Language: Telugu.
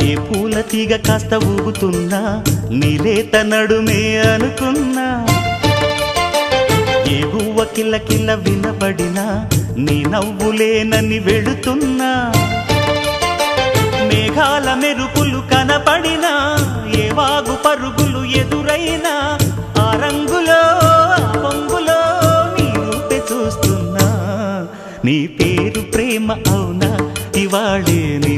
ఏ పూల తీగ కాస్త ఊగుతున్నా నీలేత నడుమే అనుకున్నా ఏ గువ్వ కిల్ల కిల్ల వినబడినా నీ నవ్వులేనని వెళుతున్నా మేఘాల మెరుపులు కనపడినా ఏ వాగు పరుగులు ఎదురైనా ఆ రంగులో ఆ పొంగులో నీ రూపే చూస్తున్నా నీ పేరు ప్రేమ అవునా ఇవాళే నీ